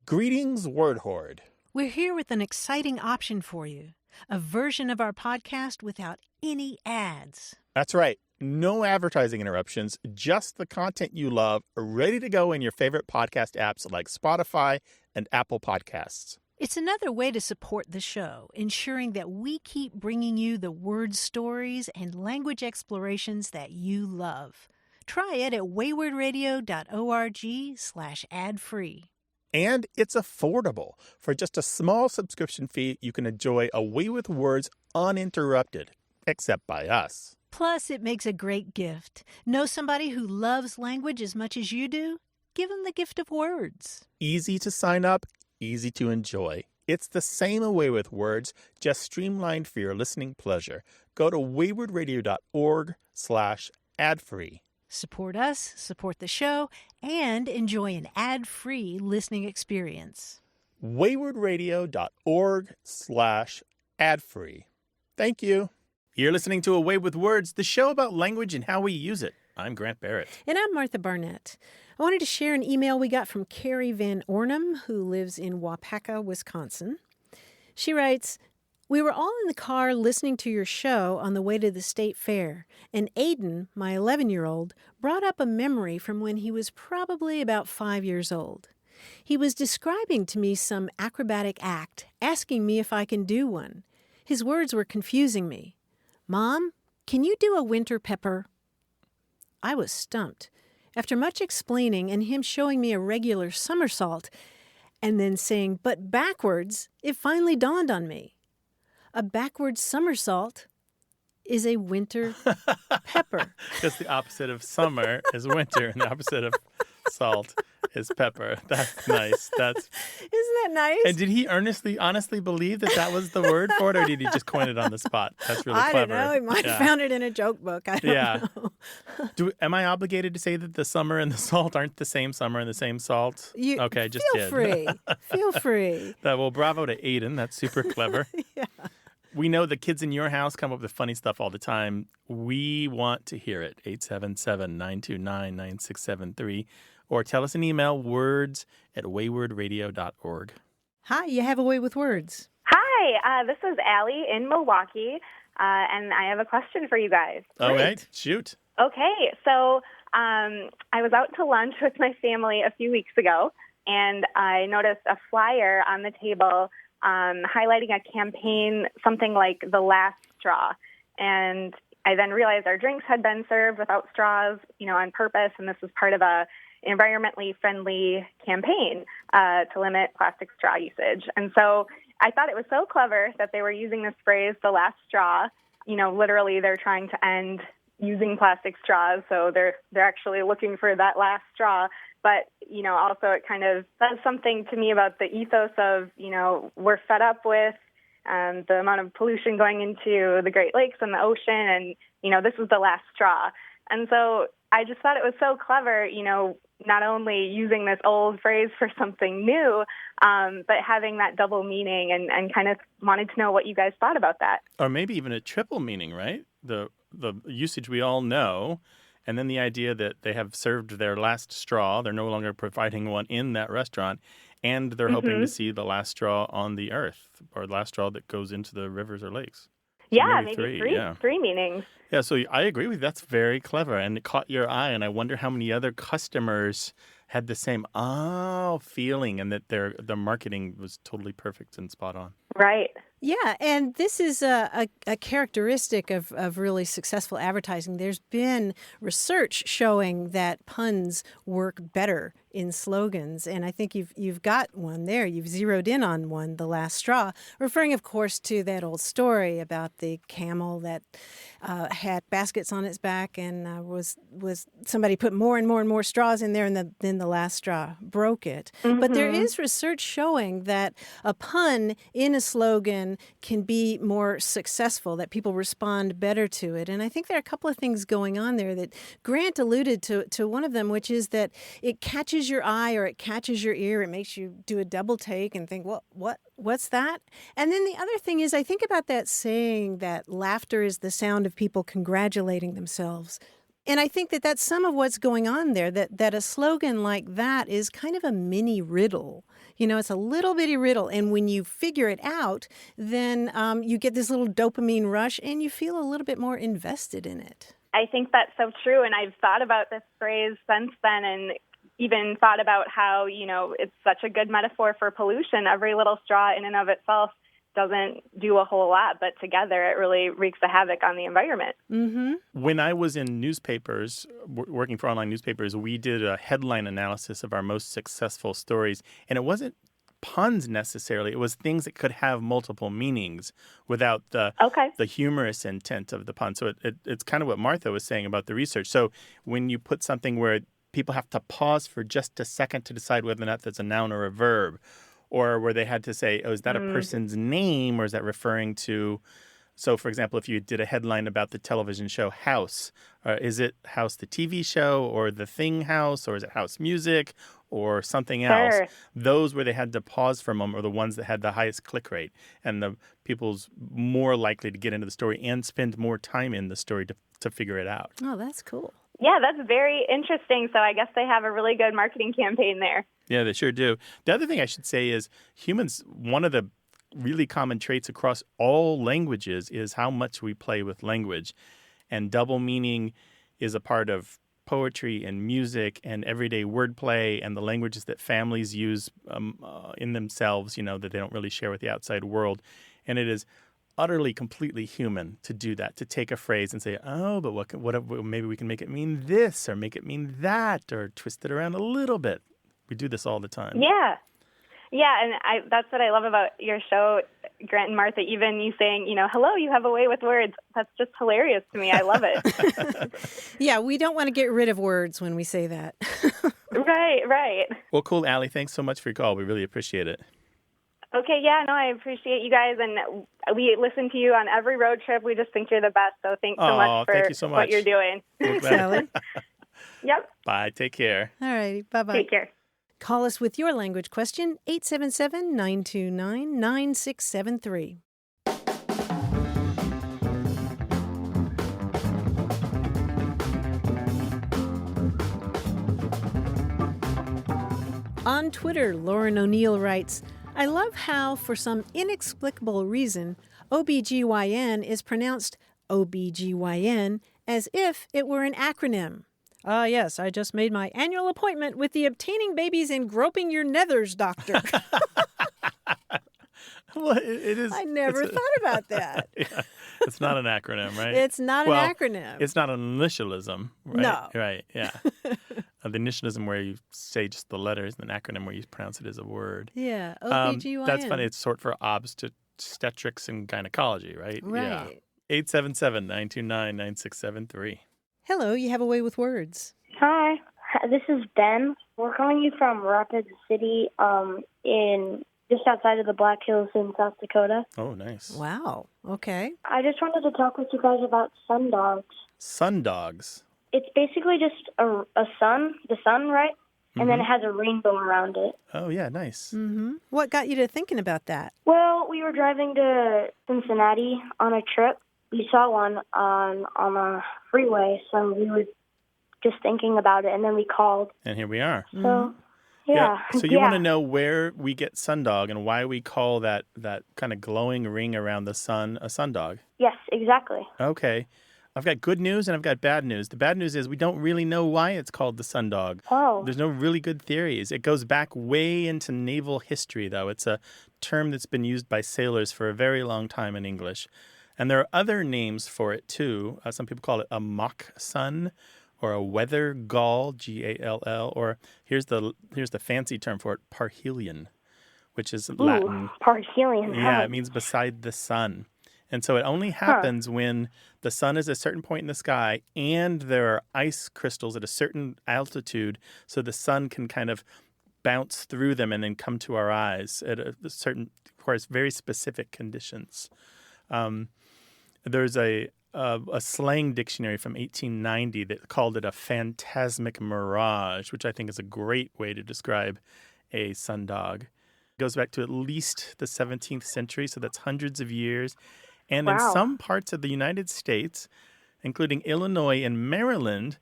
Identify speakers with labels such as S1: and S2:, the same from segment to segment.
S1: Greetings, Word Horde.
S2: We're here with an exciting option for you, a version of our podcast without any ads.
S1: That's right. No advertising interruptions, just the content you love, ready to go in your favorite podcast apps like Spotify and Apple Podcasts.
S2: It's another way to support the show, ensuring that we keep bringing you the word stories and language explorations that you love. Try it at waywardradio.org/ad-free.
S1: And it's affordable. For just a small subscription fee, you can enjoy Away with Words uninterrupted, except by us.
S2: Plus, it makes a great gift. Know somebody who loves language as much as you do? Give them the gift of words.
S1: Easy to sign up, easy to enjoy. It's the same Away with Words, just streamlined for your listening pleasure. Go to waywardradio.org/ad-free.
S2: Support us, support the show, and enjoy an ad-free listening experience.
S1: waywardradio.org/ad-free. Thank you. You're listening to Away with Words, the show about language and how we use it. I'm Grant Barrett.
S2: And I'm Martha Barnett. I wanted to share an email we got from Carrie Van Ornum, who lives in Waupaca, Wisconsin. She writes, "We were all in the car listening to your show on the way to the state fair, and Aiden, my 11-year-old, brought up a memory from when he was probably about 5 years old. He was describing to me some acrobatic act, asking me if I can do one. His words were confusing me. 'Mom, can you do a winter pepper?' I was stumped. After much explaining and him showing me a regular somersault and then saying, 'but backwards,' it finally dawned on me. A backward somersault is a winter pepper."
S1: Because the opposite of summer is winter, and the opposite of salt is pepper. That's nice.
S2: Isn't that nice?
S1: And did he honestly believe that that was the word for it, or did he just coin it on the spot? That's really clever.
S2: I don't know. He might have found it in a joke book. I don't know.
S1: Am I obligated to say that the summer and the salt aren't the same summer and the same salt? Okay, just
S2: feel free. Feel free.
S1: Well, bravo to Aiden. That's super clever.
S2: Yeah.
S1: We know the kids in your house come up with funny stuff all the time. We want to hear it. 877-929-9673. Or tell us an email, words@waywardradio.org.
S2: Hi, you have a way with words.
S3: Hi, this is Allie in Milwaukee, and I have a question for you guys.
S1: All right, shoot.
S3: Okay, so I was out to lunch with my family a few weeks ago, and I noticed a flyer on the table highlighting a campaign, something like The Last Straw. And I then realized our drinks had been served without straws, on purpose, and this was part of a environmentally friendly campaign to limit plastic straw usage. And so I thought it was so clever that they were using this phrase, the last straw. Literally they're trying to end using plastic straws, so they're actually looking for that last straw. But, also it kind of says something to me about the ethos of, we're fed up with the amount of pollution going into the Great Lakes and the ocean, and, this is the last straw. And so I just thought it was so clever, not only using this old phrase for something new, but having that double meaning, and kind of wanted to know what you guys thought about that.
S1: Or maybe even a triple meaning, right? The usage we all know, and then the idea that they have served their last straw. They're no longer providing one in that restaurant, and they're hoping to see the last straw on the earth, or the last straw that goes into the rivers or lakes. So
S3: yeah, maybe three meanings.
S1: Yeah, so I agree with you. That's very clever, and it caught your eye, and I wonder how many other customers had the same feeling, and that their marketing was totally perfect and spot on.
S3: Right.
S2: Yeah, and this is a characteristic of really successful advertising. There's been research showing that puns work better in slogans, and I think you've got one there. You've zeroed in on one, the last straw, referring, of course, to that old story about the camel that had baskets on its back, and was somebody put more and more and more straws in there, and then the last straw broke it. Mm-hmm. But there is research showing that a pun in a slogan can be more successful, that people respond better to it. And I think there are a couple of things going on there that Grant alluded to one of them, which is that it catches your eye or it catches your ear. It makes you do a double take and think, well, what's that? And then the other thing is, I think about that saying that laughter is the sound of people congratulating themselves. And I think that that's some of what's going on there, that a slogan like that is kind of a mini riddle. It's a little bitty riddle. And when you figure it out, then you get this little dopamine rush and you feel a little bit more invested in it.
S3: I think that's so true. And I've thought about this phrase since then and even thought about how, it's such a good metaphor for pollution. Every little straw in and of itself doesn't do a whole lot, but together it really wreaks a havoc on the environment.
S2: Mm-hmm.
S1: When I was in newspapers, working for online newspapers, we did a headline analysis of our most successful stories, and it wasn't puns necessarily. It was things that could have multiple meanings without the humorous intent of the pun. So it's kind of what Martha was saying about the research. So when you put something where people have to pause for just a second to decide whether or not that's a noun or a verb, or where they had to say, is that a person's name or is that referring to... So, for example, if you did a headline about the television show House, is it House the TV show or the Thing House, or is it House Music or something else?
S3: Sure.
S1: Those where they had to pause for a moment are the ones that had the highest click rate, and the people's more likely to get into the story and spend more time in the story to figure it out.
S2: Oh, that's cool.
S3: Yeah, that's very interesting. So I guess they have a really good marketing campaign there.
S1: Yeah, they sure do. The other thing I should say is humans, one of the really common traits across all languages is how much we play with language. And double meaning is a part of poetry and music and everyday wordplay and the languages that families use in themselves, that they don't really share with the outside world. And it is utterly, completely human to do that, to take a phrase and say, oh, but what maybe we can make it mean this or make it mean that or twist it around a little bit. We do this all the time.
S3: Yeah. Yeah, and that's what I love about your show, Grant and Martha, even you saying, hello, you have a way with words. That's just hilarious to me. I love it.
S2: Yeah, we don't want to get rid of words when we say that.
S3: Right.
S1: Well, cool, Allie. Thanks so much for your call. We really appreciate it.
S3: Okay, yeah, no, I appreciate you guys, and we listen to you on every road trip. We just think you're the best, so thanks so much for
S1: thank you so much.
S3: what you're doing.
S2: Thanks, Allie.
S3: Yep.
S1: Bye. Take care.
S2: All righty. Bye-bye.
S3: Take care.
S2: Call us with your language question, 877-929-9673. On Twitter, Lauren O'Neill writes, I love how, for some inexplicable reason, OB-GYN is pronounced OB-GYN as if it were an acronym. Yes, I just made my annual appointment with the obtaining babies and groping your nethers doctor.
S1: Well, it is.
S2: I never thought about that.
S1: Yeah, it's not an acronym, right?
S2: It's not an acronym.
S1: It's not an initialism, right?
S2: No.
S1: Right, yeah. The initialism where you say just the letters, and an acronym where you pronounce it as a word.
S2: Yeah, OB-GYN.
S1: That's funny. It's short for obstetrics and gynecology, right?
S2: Right.
S1: Yeah. 877-929-9673.
S2: Hello, you have a way with words.
S4: Hi, this is Ben. We're calling you from Rapid City, in just outside of the Black Hills in South Dakota.
S1: Oh, nice.
S2: Wow. Okay.
S4: I just wanted to talk with you guys about sundogs.
S1: Sundogs.
S4: It's basically just a sun, the sun, right? And then it has a rainbow around it.
S1: Oh, yeah, nice.
S2: Mm-hmm. What got you to thinking about that?
S4: Well, we were driving to Cincinnati on a trip. We saw one on a freeway, so we were just thinking about it, and then we called.
S1: And here we are.
S4: So, yeah.
S1: So you want to know where we get sundog and why we call that kind of glowing ring around the sun a sundog?
S4: Yes, exactly.
S1: Okay. I've got good news and I've got bad news. The bad news is we don't really know why it's called the sundog.
S4: Oh.
S1: There's no really good theories. It goes back way into naval history, though. It's a term that's been used by sailors for a very long time in English. And there are other names for it, too. Some people call it a mock sun or a weather gall, G-A-L-L, or here's the fancy term for it, parhelion, which is Latin.
S4: Parhelion.
S1: Yeah, it means beside the sun. And so it only happens when the sun is at a certain point in the sky and there are ice crystals at a certain altitude so the sun can kind of bounce through them and then come to our eyes at a certain, of course, very specific conditions. There's a slang dictionary from 1890 that called it a phantasmic mirage, which I think is a great way to describe a sundog. It goes back to at least the 17th century, so that's hundreds of years. And in some parts of the United States, including Illinois and Maryland,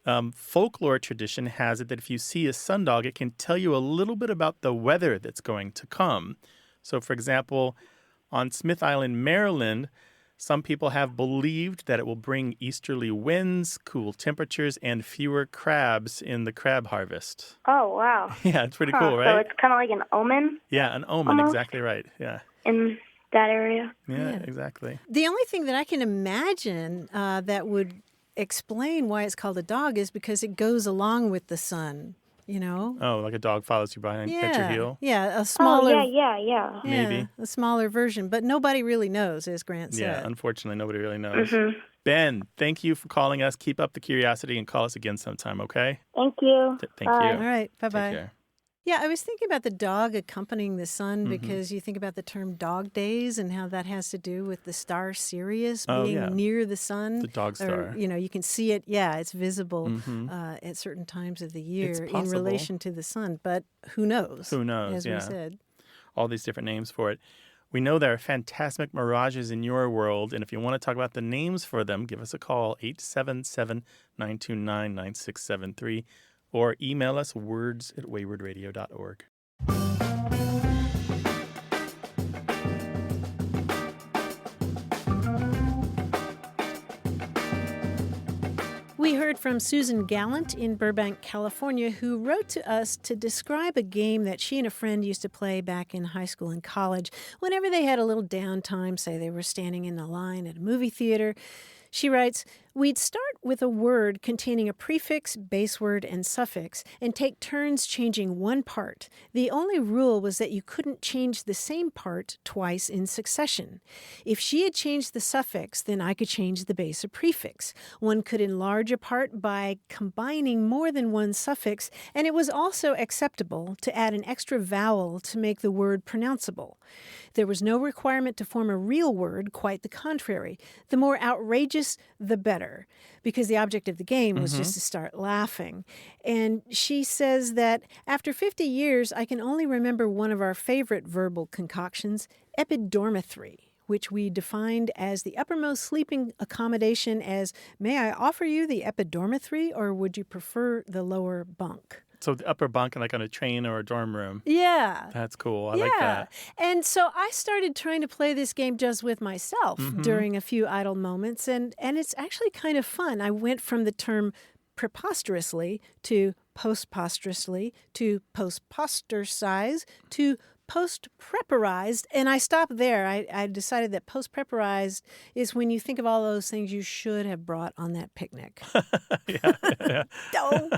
S1: Folklore tradition has it that if you see a sundog, it can tell you a little bit about the weather that's going to come. So, for example, on Smith Island, Maryland, some people have believed that it will bring easterly winds, cool temperatures, and fewer crabs in the crab harvest.
S4: Oh, wow.
S1: Yeah, it's pretty cool, right?
S4: So it's kind of like an omen?
S1: Yeah, an omen,
S4: almost.
S1: Exactly right. Yeah.
S4: In that area?
S1: Yeah, exactly.
S2: The only thing that I can imagine that would explain why it's called a dog is because it goes along with the sun,
S1: Oh, like a dog follows you behind at your heel?
S2: Yeah, a smaller...
S4: Oh, yeah.
S1: Maybe.
S2: a smaller version. But nobody really knows, as Grant said.
S1: Yeah, unfortunately, nobody really knows. Ben, thank you for calling us. Keep up the curiosity and call us again sometime, okay?
S4: Thank you.
S1: Thank
S4: Bye.
S1: you.
S2: All right,
S1: Take
S2: bye-bye.
S1: care.
S2: Yeah, I was thinking about the dog accompanying the sun because you think about the term dog days and how that has to do with the star Sirius being near the sun.
S1: The dog star.
S2: Or, you can see it. Yeah, it's visible at certain times of the year in relation to the sun. But who knows?
S1: Who knows,
S2: as we said.
S1: All these different names for it. We know there are fantastic mirages in your world, and if you want to talk about the names for them, give us a call, 877-929-9673. Or email us words@waywardradio.org.
S2: We heard from Susan Gallant in Burbank, California, who wrote to us to describe a game that she and a friend used to play back in high school and college whenever they had a little downtime, say they were standing in a line at a movie theater. She writes, we'd start with a word containing a prefix, base word, and suffix, and take turns changing one part. The only rule was that you couldn't change the same part twice in succession. If she had changed the suffix, then I could change the base or prefix. One could enlarge a part by combining more than one suffix, and it was also acceptable to add an extra vowel to make the word pronounceable. There was no requirement to form a real word, quite the contrary. The more outrageous, the better, because the object of the game was just to start laughing. And she says that after 50 years, I can only remember one of our favorite verbal concoctions, epidormitory, which we defined as the uppermost sleeping accommodation as, may I offer you the epidormitory, or would you prefer the lower bunk?
S1: So the upper bunk like on a train or a dorm room.
S2: Yeah.
S1: That's cool. I like that.
S2: And so I started trying to play this game just with myself during a few idle moments, and it's actually kind of fun. I went from the term preposterously to postposterously to postpostersize to post-preparized, and I stopped there. I decided that post-preparized is when you think of all those things you should have brought on that picnic.
S1: Yeah.
S2: Oh.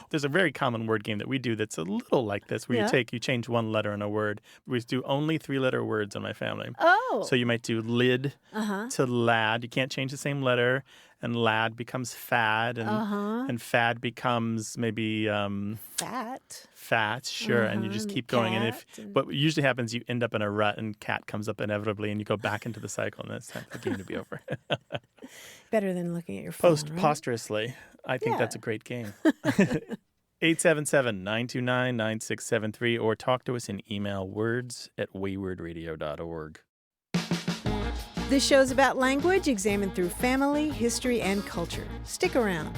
S1: There's a very common word game that we do that's a little like this, where you change one letter in a word. We do only 3-letter words in my family.
S2: Oh.
S1: So you might do lid to lad. You can't change the same letter. And lad becomes fad, and fad becomes maybe fat, sure, and you just keep going. And what usually happens, you end up in a rut, and cat comes up inevitably, and you go back into the cycle, and it's time for the game to be over.
S2: Better than looking at your phone.
S1: Postposterously, I think that's a great game. 877-929-9673, or talk to us in email, words@waywardradio.org.
S2: This show is about language examined through family, history, and culture. Stick around.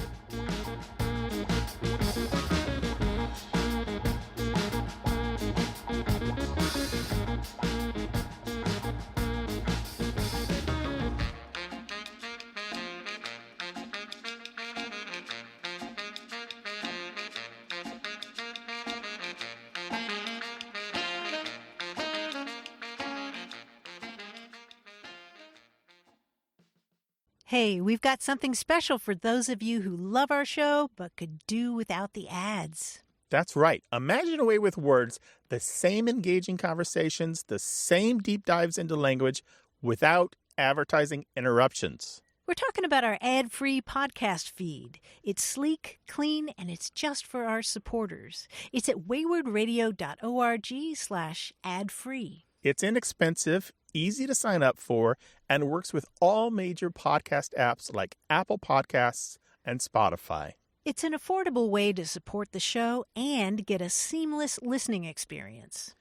S2: Hey, we've got something special for those of you who love our show but could do without the ads.
S1: That's right. Imagine a way with words, the same engaging conversations, the same deep dives into language without advertising interruptions.
S2: We're talking about our ad-free podcast feed. It's sleek, clean, and it's just for our supporters. It's at waywardradio.org/ad-free.
S1: It's inexpensive, easy to sign up for, and works with all major podcast apps like Apple Podcasts and Spotify.
S2: It's an affordable way to support the show and get a seamless listening experience.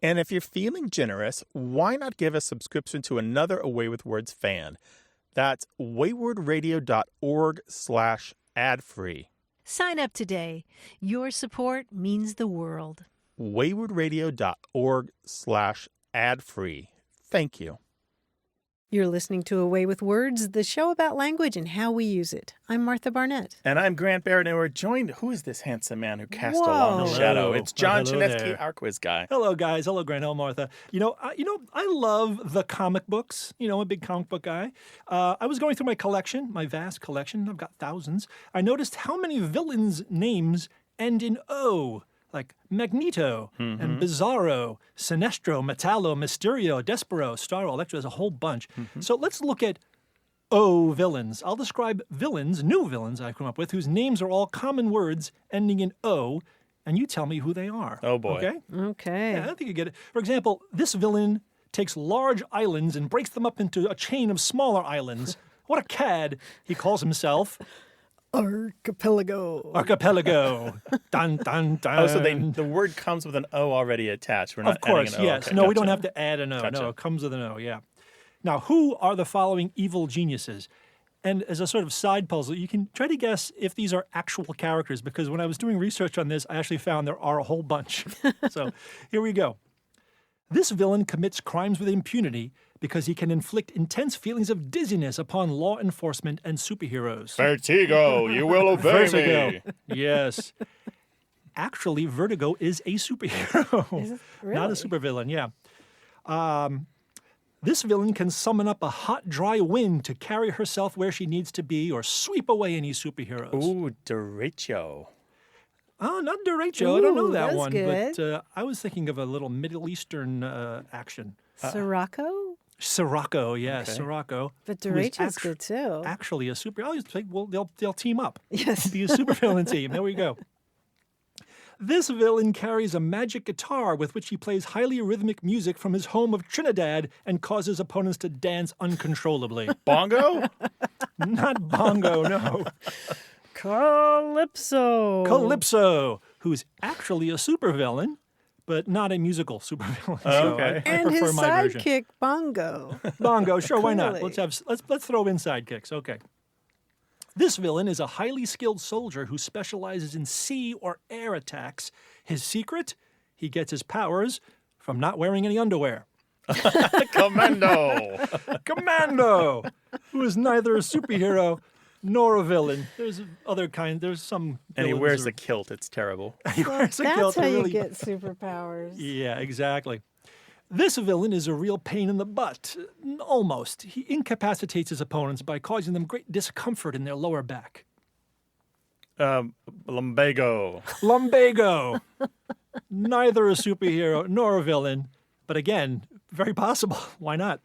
S1: And if you're feeling generous, why not give a subscription to another Away with Words fan? That's waywardradio.org/
S5: ad-free.
S2: Sign up today. Your support means the world.
S5: waywardradio.org/ad-free. Thank you.
S2: You're listening to A Way with Words, the show about language and how we use it. I'm Martha Barnett.
S1: And I'm Grant Barrett, and we're joined. Who is this handsome man who cast a
S2: Whoa.
S1: long shadow? It's John
S6: Hello
S1: Chinesky,
S6: there.
S1: our quiz guy.
S6: Hello, guys. Hello, Grant. Hello, Martha. I love the comic books. I'm a big comic book guy. I was going through my vast collection. I've got thousands. I noticed how many villains' names end in O, like Magneto and Bizarro, Sinestro, Metallo, Mysterio, Despero, Starro, Electro. There's a whole bunch. So let's look at O villains. I'll describe new villains I've come up with, whose names are all common words ending in O, and you tell me who they are.
S1: Oh, boy.
S6: Okay?
S2: Okay.
S6: Yeah, I think you get it. For example, this villain takes large islands and breaks them up into a chain of smaller islands. What a cad. He calls himself
S2: Archipelago.
S6: Archipelago. Dun, dun, dun.
S1: Oh, so the word comes with an O already attached. We're not
S6: Of course,
S1: adding an O.
S6: yes.
S1: Okay,
S6: No, we don't
S1: gotcha.
S6: have to add an O.
S1: Gotcha.
S6: No, it comes with an O, yeah. Now, who are the following evil geniuses? And as a sort of side puzzle, you can try to guess if these are actual characters, because when I was doing research on this, I actually found there are a whole bunch. So here we go. This villain commits crimes with impunity because he can inflict intense feelings of dizziness upon law enforcement and superheroes.
S1: Vertigo, you will obey
S6: Vertigo.
S1: me.
S6: Yes. Actually, Vertigo is a superhero.
S2: Is it
S6: Not a
S2: really?
S6: supervillain, yeah. This villain can summon up a hot, dry wind to carry herself where she needs to be or sweep away any superheroes.
S1: Ooh, derecho.
S6: Oh, not derecho. I don't know
S2: Ooh,
S6: that
S2: that's
S6: one.
S2: good.
S6: But I was thinking of a little Middle Eastern action.
S2: Sirocco?
S6: Sirocco, yes,
S1: Okay.
S6: Sirocco.
S2: But
S6: who is
S2: derecho's good too.
S6: Actually, a super. Well, they'll team up.
S2: Yes.
S6: Be a supervillain team. There we go. This villain carries a magic guitar with which he plays highly rhythmic music from his home of Trinidad and causes opponents to dance uncontrollably.
S1: Bongo?
S6: Not bongo, no.
S2: Calypso.
S6: Calypso, who's actually a supervillain, but not a musical supervillain.
S1: Oh,
S6: So
S1: okay.
S6: I
S2: And
S6: prefer
S2: his
S6: my version.
S2: sidekick, Bongo.
S6: Bongo, sure, why not?
S2: Clearly.
S6: Let's throw in sidekicks. Okay. This villain is a highly skilled soldier who specializes in sea or air attacks. His secret? He gets his powers from not wearing any underwear.
S1: Commando.
S6: Commando, who is neither a superhero nor a villain. There's some.
S1: And he
S6: villains
S1: wears
S6: are-
S1: a kilt. It's terrible.
S6: He wears a
S2: That's
S6: kilt.
S2: how
S6: to
S2: you
S6: really-
S2: get superpowers.
S6: Yeah, exactly. This villain is a real pain in the butt. Almost. He incapacitates his opponents by causing them great discomfort in their lower back.
S1: Lumbago.
S6: Lumbago. Neither a superhero nor a villain, but again, very possible. Why not?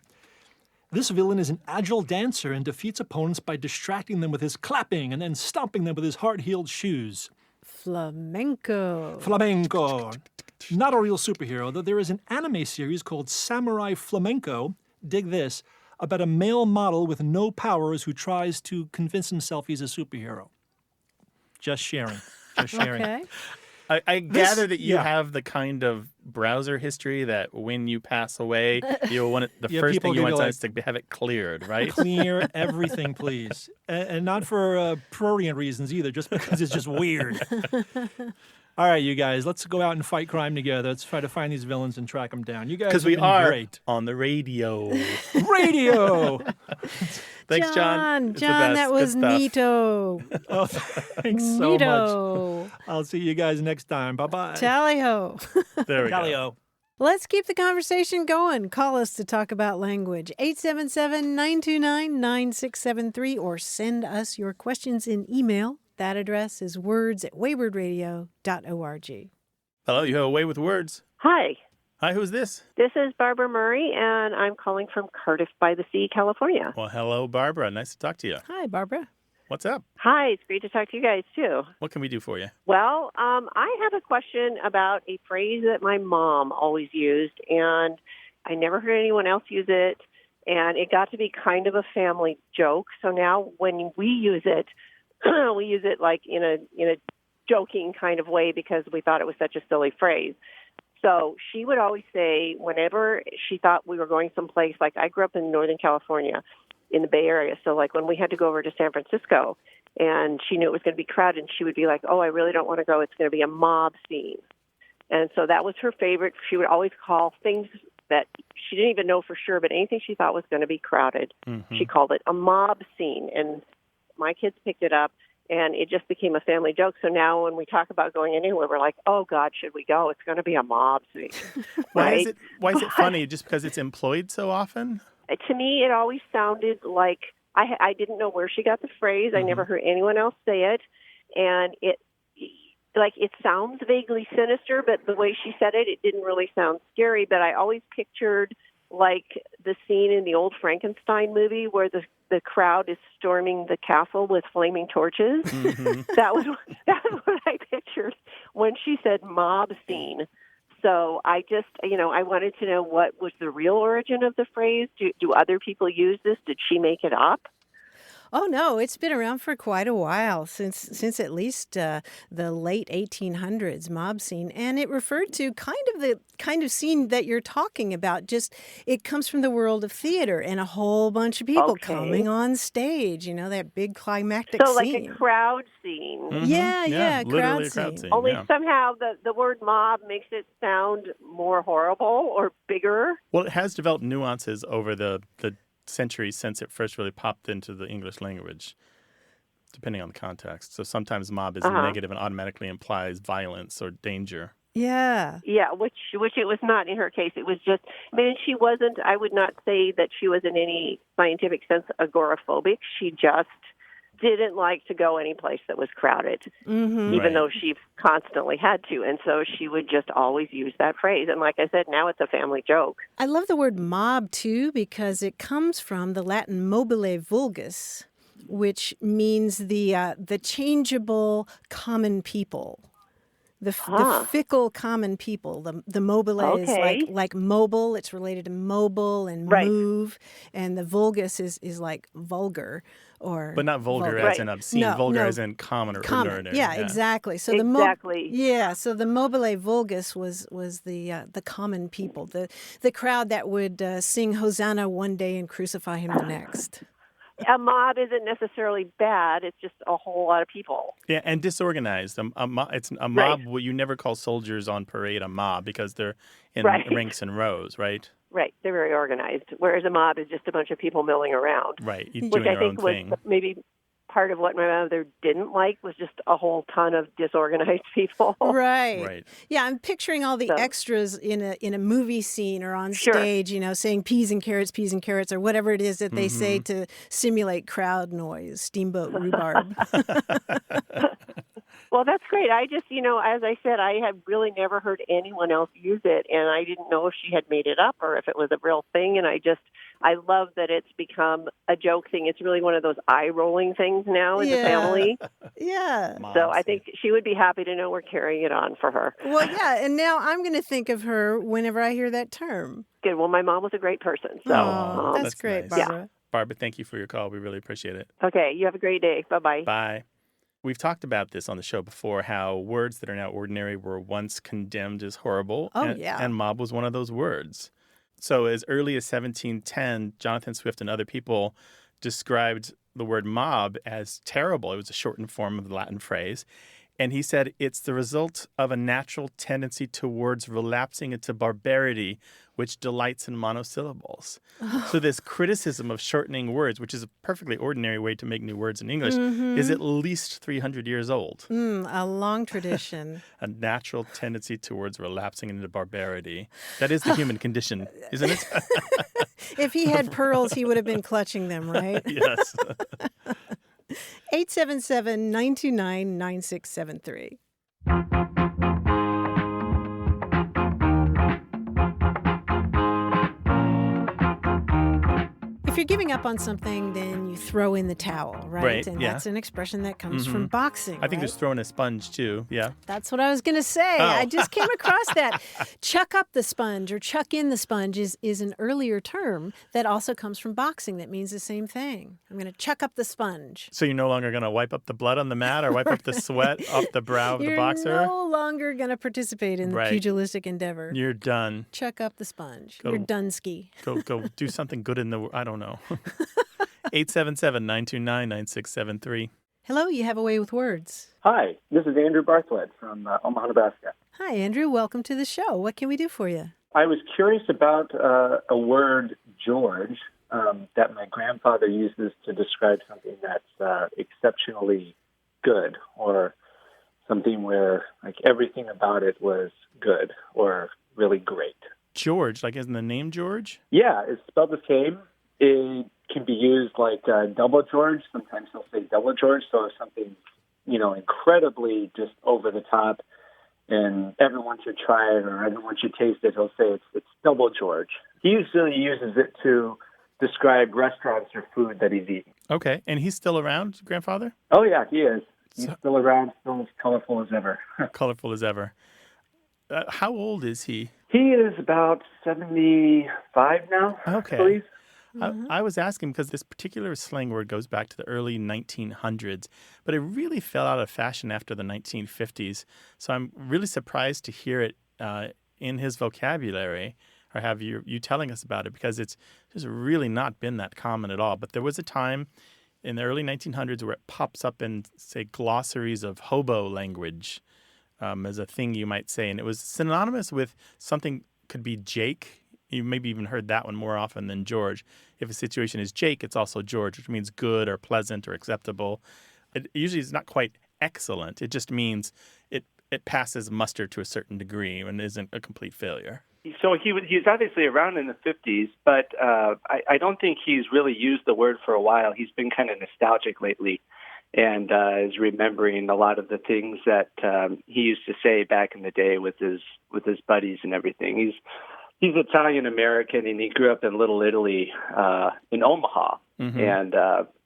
S6: This villain is an agile dancer and defeats opponents by distracting them with his clapping and then stomping them with his hard-heeled shoes.
S2: Flamenco.
S6: Flamenco. Not a real superhero, though there is an anime series called Samurai Flamenco, dig this, about a male model with no powers who tries to convince himself he's a superhero. Just sharing. Just sharing.
S2: Okay.
S1: I gather that you
S6: yeah.
S1: have the kind of browser history that when you pass away, you'll want it, the
S6: Yeah,
S1: first
S6: people
S1: thing you
S6: give
S1: want
S6: you,
S1: is to have it cleared, right?
S6: Clear everything, please. And not for prurient reasons either, just because it's just weird. All right, you guys, let's go out and fight crime together. Let's try to find these villains and track them down. You guys
S1: Because
S6: have
S1: we
S6: been
S1: are
S6: great.
S1: on the radio.
S6: Radio!
S1: Thanks, John. It's the
S2: John,
S1: best.
S2: that
S1: Good
S2: was
S1: stuff.
S2: neato.
S6: Oh, thanks so much.
S2: Neato.
S6: I'll see you guys next time. Bye-bye.
S2: Tally-ho.
S1: There we go.
S6: Tally-o.
S2: Let's keep the conversation going. Call us to talk about language. 877-929-9673 or send us your questions in email. That address is words@waywardradio.org.
S1: Hello, you have a way with words.
S7: Hi,
S1: Hi, who's this?
S7: this is Barbara Murray, and I'm calling from Cardiff by the Sea, California.
S1: Well, hello, Barbara. Nice to talk to you.
S2: Hi, Barbara.
S1: What's up?
S7: Hi, it's great to talk to you guys, too.
S1: What can we do for you?
S7: Well, I have a question about a phrase that my mom always used, and I never heard anyone else use it, and it got to be kind of a family joke. So now when we use it, we use it like in a joking kind of way because we thought it was such a silly phrase. So she would always say whenever she thought we were going someplace, like I grew up in Northern California in the Bay Area. So like when we had to go over to San Francisco and she knew it was going to be crowded, and she would be like, oh, I really don't want to go. It's going to be a mob scene. And so that was her favorite. She would always call things that she didn't even know for sure, but anything she thought was going to be crowded, she called it a mob scene. And my kids picked it up, and it just became a family joke. So now when we talk about going anywhere, we're like, oh, God, should we go? It's going to be a mob scene.
S1: Why is it funny? Just because it's employed so often?
S7: To me, it always sounded like I didn't know where she got the phrase. I never heard anyone else say it. And it sounds vaguely sinister, but the way she said it, it didn't really sound scary. But I always pictured like the scene in the old Frankenstein movie where the crowd is storming the castle with flaming torches. That's what I pictured when she said mob scene. So I just, I wanted to know what was the real origin of the phrase. Do other people use this? Did she make it up?
S2: Oh, no, it's been around for quite a while, since at least the late 1800s, mob scene. And it referred to the kind of scene that you're talking about. Just it comes from the world of theater and a whole bunch of people coming on stage, that big climactic
S7: scene. So
S2: scene.
S7: like a crowd scene.
S2: Yeah,
S1: literally
S2: crowd scene.
S7: Only somehow the word mob makes it sound more horrible or bigger.
S1: Well, it has developed nuances over the centuries since it first really popped into the English language, depending on the context. So sometimes mob is negative and automatically implies violence or danger.
S2: Yeah,
S7: which it was not in her case. It was just, she wasn't, I would not say that she was in any scientific sense agoraphobic. She just didn't like to go any place that was crowded, even though she constantly had to. And so she would just always use that phrase. And like I said, now it's a family joke.
S2: I love the word mob, too, because it comes from the Latin mobile vulgus, which means the changeable common people. The fickle common people. The mobile is like mobile. It's related to mobile and move. And the vulgus is like vulgar. But
S1: not vulgar as in obscene. Vulgar as in common or ordinary.
S2: Yeah, exactly. So so the mobile vulgus was the common people, the crowd that would sing Hosanna one day and crucify him the next.
S7: A mob isn't necessarily bad. It's just a whole lot of people.
S1: Yeah, and disorganized. It's a mob. Well, you never call soldiers on parade a mob because they're in ranks and rows, right?
S7: Right. They're very organized. Whereas a mob is just a bunch of people milling around.
S1: Right.
S7: Which I think was maybe part of what my mother didn't like was just a whole ton of disorganized people.
S2: Right. Yeah, I'm picturing all the extras in a movie scene or on stage, saying peas and carrots, or whatever it is that they say to simulate crowd noise, steamboat rhubarb.
S7: Well, that's great. I just, as I said, I have really never heard anyone else use it, and I didn't know if she had made it up or if it was a real thing, and I love that it's become a joke thing. It's really one of those eye-rolling things now in the family.
S2: Yeah.
S7: So I think she would be happy to know we're carrying it on for her.
S2: Well, yeah, and now I'm going to think of her whenever I hear that term.
S7: Good. Well, my mom was a great person. So
S2: that's great, nice. Barbara.
S1: Yeah. Barbara, thank you for your call. We really appreciate it.
S7: Okay. You have a great day. Bye-bye.
S1: Bye. We've talked about this on the show before, how words that are now ordinary were once condemned as horrible. And mob was one of those words. So as early as 1710, Jonathan Swift and other people described the word mob as terrible. It was a shortened form of the Latin phrase. And he said it's the result of a natural tendency towards relapsing into barbarity, which delights in monosyllables. So this criticism of shortening words, which is a perfectly ordinary way to make new words in English, is at least 300 years old.
S2: A long tradition.
S1: A natural tendency towards relapsing into barbarity. That is the human condition, isn't it?
S2: If he had pearls, he would have been clutching them, right?
S1: Yes.
S2: 877-929-9673. If you're giving up on something, then you throw in the towel, right? And that's an expression that comes from boxing.
S1: I think there's throwing a sponge, too. Yeah.
S2: That's what I was going to say. I just came across that. Chuck up the sponge or chuck in the sponge is an earlier term that also comes from boxing that means the same thing. I'm going to chuck up the sponge.
S1: So you're no longer going to wipe up the blood on the mat or wipe up the sweat off the brow of the boxer?
S2: You're no longer going to participate in the pugilistic endeavor.
S1: You're done.
S2: Chuck up the sponge. You're done-ski.
S1: Go do something good in the... I don't know. 877-929-9673.
S2: Hello, you have a way with words.
S8: Hi, this is Andrew Bartlett from Omaha, Nebraska.
S2: Hi, Andrew. Welcome to the show. What can we do for you?
S8: I was curious about a word, George, that my grandfather uses to describe something that's exceptionally good, or something where like everything about it was good or really great.
S1: George, like isn't the name George?
S8: Yeah, it's spelled the same. It can be used like double George. Sometimes they'll say double George. So if something's, incredibly just over the top and everyone should try it or everyone should taste it, he'll say it's double George. He usually uses it to describe restaurants or food that he's eating.
S1: Okay, and he's still around, grandfather?
S8: Oh, yeah, he is. He's still around, still as colorful as ever.
S1: Colorful as ever. How old is he?
S8: He is about 75 now,
S1: Okay.
S8: I believe.
S1: I was asking because this particular slang word goes back to the early 1900s, but it really fell out of fashion after the 1950s. So I'm really surprised to hear it in his vocabulary, or have you telling us about it, because it's just really not been that common at all. But there was a time in the early 1900s where it pops up in, say, glossaries of hobo language as a thing you might say. And it was synonymous with something could be Jake. You maybe even heard that one more often than George. If a situation is Jake, it's also George, which means good or pleasant or acceptable. It usually is not quite excellent. It just means it passes muster to a certain degree and isn't a complete failure.
S9: So he was obviously around in the 50s, but I don't think he's really used the word for a while. He's been kind of nostalgic lately and is remembering a lot of the things that he used to say back in the day with his buddies and everything. He's Italian-American, and he grew up in Little Italy in Omaha, and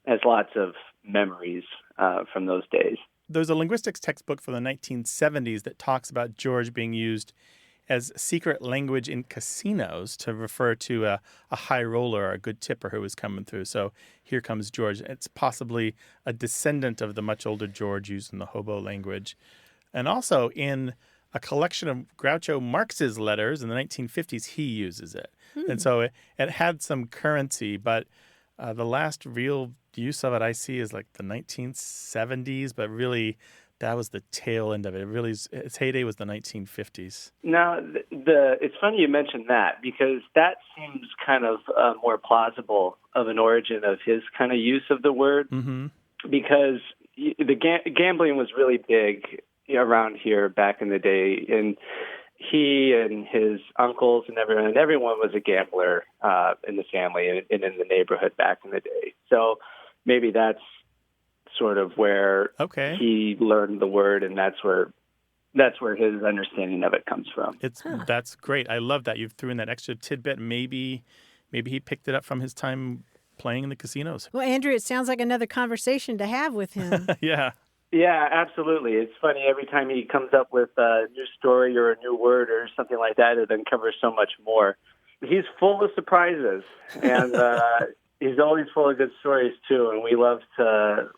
S9: has lots of memories from those days.
S1: There's a linguistics textbook from the 1970s that talks about George being used as secret language in casinos to refer to a high roller or a good tipper who was coming through. So here comes George. It's possibly a descendant of the much older George used in the hobo language. And also in a collection of Groucho Marx's letters in the 1950s, he uses it. And so it had some currency, but the last real use of it I see is like the 1970s, but really that was the tail end of it. It really, its heyday was the 1950s.
S9: Now, it's funny you mentioned that, because that seems kind of more plausible of an origin of his kind of use of the word, because the gambling was really big around here back in the day, and he and his uncles and everyone was a gambler in the family and in the neighborhood back in the day. So maybe that's sort of where he learned the word, and that's where his understanding of it comes from.
S1: That's great. I love that you threw in that extra tidbit. Maybe he picked it up from his time playing in the casinos.
S2: Well, Andrew, it sounds like another conversation to have with him.
S1: Yeah.
S9: Yeah, absolutely. It's funny, every time he comes up with a new story or a new word or something like that, it uncovers so much more. He's full of surprises, and he's always full of good stories too. And we love to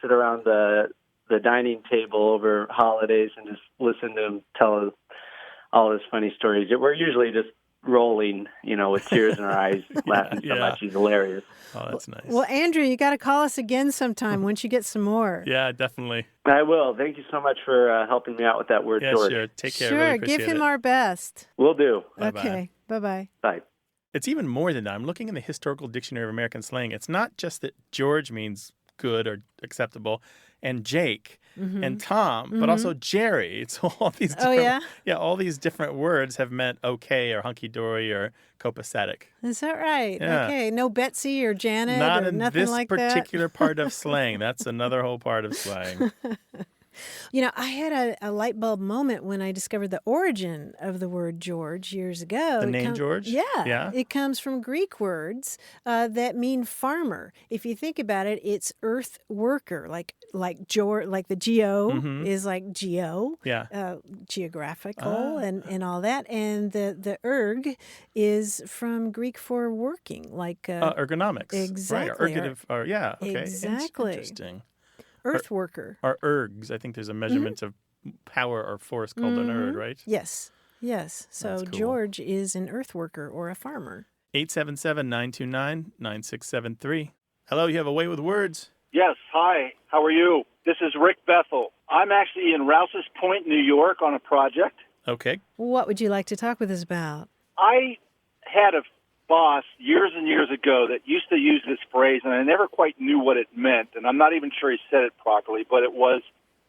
S9: sit around the dining table over holidays and just listen to him tell all his funny stories. We're usually just rolling, with tears in our eyes, laughing so much. He's hilarious.
S1: Oh, that's nice.
S2: Well, Andrew, you got to call us again sometime once you get some more.
S1: Yeah, definitely.
S9: I will. Thank you so much for helping me out with that word, George.
S1: Sure. Take care.
S2: Sure,
S1: Really
S2: give him
S1: it.
S2: our best.
S9: Will do.
S1: Bye-bye.
S2: Okay, bye-bye.
S9: Bye.
S1: It's even more than that. I'm looking in the Historical Dictionary of American Slang. It's not just that George means good or acceptable, and Jake and Tom, but also Jerry. It's all these different, all these different words have meant okay or hunky-dory or copacetic.
S2: Is that right?
S1: Yeah.
S2: Okay, no Betsy or Janet
S1: Not
S2: or
S1: in
S2: nothing
S1: this
S2: like that?
S1: particular part of slang. That's another whole part of slang.
S2: I had a light bulb moment when I discovered the origin of the word George years ago.
S1: The name George?
S2: Yeah. It comes from Greek words that mean farmer. If you think about it, it's earth worker, like the geo is like geo, geographical and all that. And the erg is from Greek for working, like
S1: ergonomics.
S2: Exactly.
S1: Right. Okay.
S2: Exactly.
S1: Interesting.
S2: Earth worker.
S1: Or ergs. I think there's a measurement of power or force called an erg, right?
S2: Yes. So
S1: That's cool.
S2: George is an earth worker or a farmer.
S1: 877-929-9673. Hello, you have a way with words.
S10: Yes, hi. How are you? This is Rick Bethel. I'm actually in Rouse's Point, New York on a project.
S1: Okay.
S2: What would you like to talk with us about?
S10: I had a boss years and years ago that used to use this phrase, and I never quite knew what it meant, and I'm not even sure he said it properly, but it was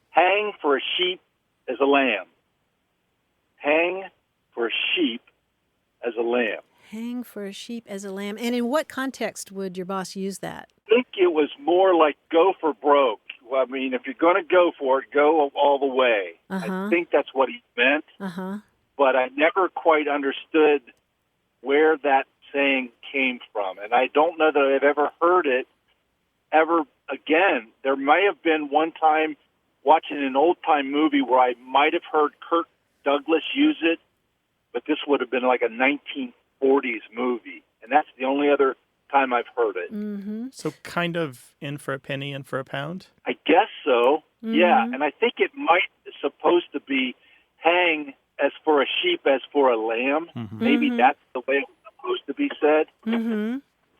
S10: hang for a sheep as a lamb. Hang for a sheep as a lamb.
S2: Hang for a sheep as a lamb. And in what context would your boss use that?
S10: I think it was more like go for broke. Well, I mean, if you're going to go for it, go all the way. I think that's what he meant. But I never quite understood where that saying came from. And I don't know that I've ever heard it ever again. There may have been one time watching an old-time movie where I might have heard Kirk Douglas use it, but this would have been like a 1940s movie. And that's the only other time I've heard it.
S1: So kind of in for a penny, in for a pound?
S10: I guess so, yeah. And I think it might supposed to be hang as for a sheep as for a lamb. Maybe that's the way it was supposed to be said.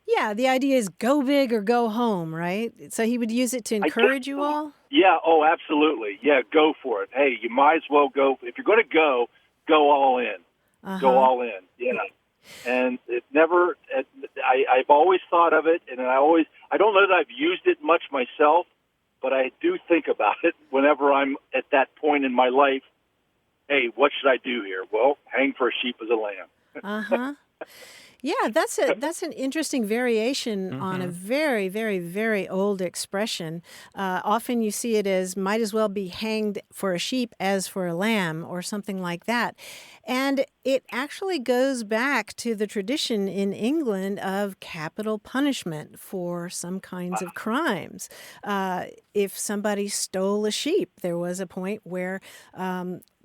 S2: Yeah, the idea is go big or go home, right? So he would use it to encourage you all?
S10: Yeah, oh, absolutely. Yeah, go for it. Hey, you might as well go. If you're going to go all in. Go all in, yeah. And it never, I've always thought of it, and I don't know that I've used it much myself, but I do think about it whenever I'm at that point in my life. Hey, what should I do here? Well, hang for a sheep as a lamb.
S2: Yeah, that's an interesting variation on a very, very, very old expression. Often you see it as might as well be hanged for a sheep as for a lamb or something like that. And it actually goes back to the tradition in England of capital punishment for some kinds of crimes. If somebody stole a sheep, there was a point where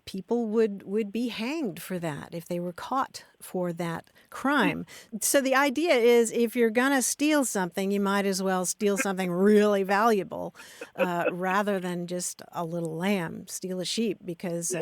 S2: people would be hanged for that if they were caught for that crime. So the idea is if you're going to steal something, you might as well steal something really valuable rather than just a little lamb. Steal a sheep because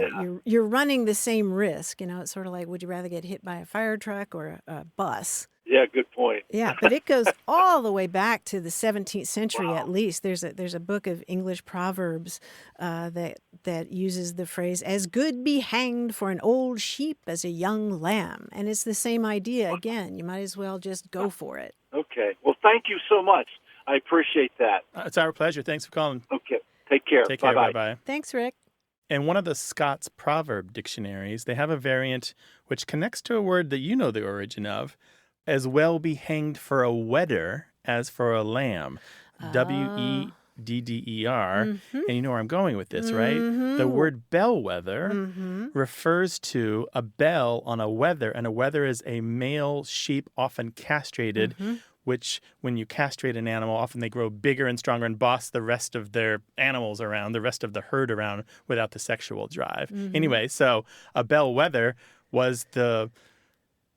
S2: you're running the same risk. You know, it's sort of like, would you rather get hit by a fire truck or a bus?
S10: Yeah, good point.
S2: Yeah, but it goes all the way back to the 17th century at least. There's a book of English proverbs that uses the phrase, as good be hanged for an old sheep as a young lamb. And it's the same idea again. You might as well just go for it.
S10: Okay. Well, thank you so much. I appreciate that.
S1: It's our pleasure. Thanks for calling.
S10: Okay. Take care.
S1: Take care.
S10: Bye-bye.
S1: Bye-bye.
S2: Thanks, Rick.
S1: In one of the Scots proverb dictionaries, they have a variant which connects to a word that you know the origin of, as well be hanged for a wedder as for a lamb. Wedder. And you know where I'm going with this, right? The word bellwether refers to a bell on a wether, and a wether is a male sheep, often castrated, which when you castrate an animal, often they grow bigger and stronger and boss the rest of their animals around, the rest of the herd around without the sexual drive. Anyway, so a bellwether was the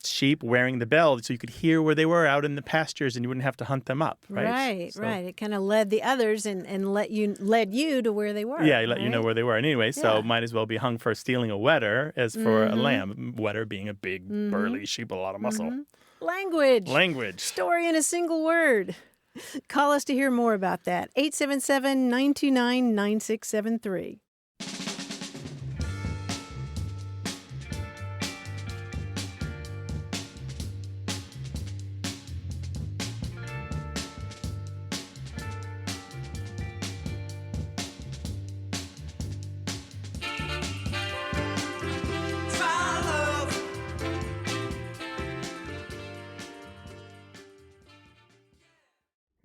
S1: sheep wearing the bell so you could hear where they were out in the pastures and you wouldn't have to hunt them up, right? Right.
S2: It kind of led the others and led you to where they were.
S1: Yeah, let you know where they were. And anyway, so might as well be hung for stealing a wedder as for a lamb. Wedder being a big, burly sheep with a lot of muscle.
S2: Language. Story in a single word. Call us to hear more about that. 877-929-9673.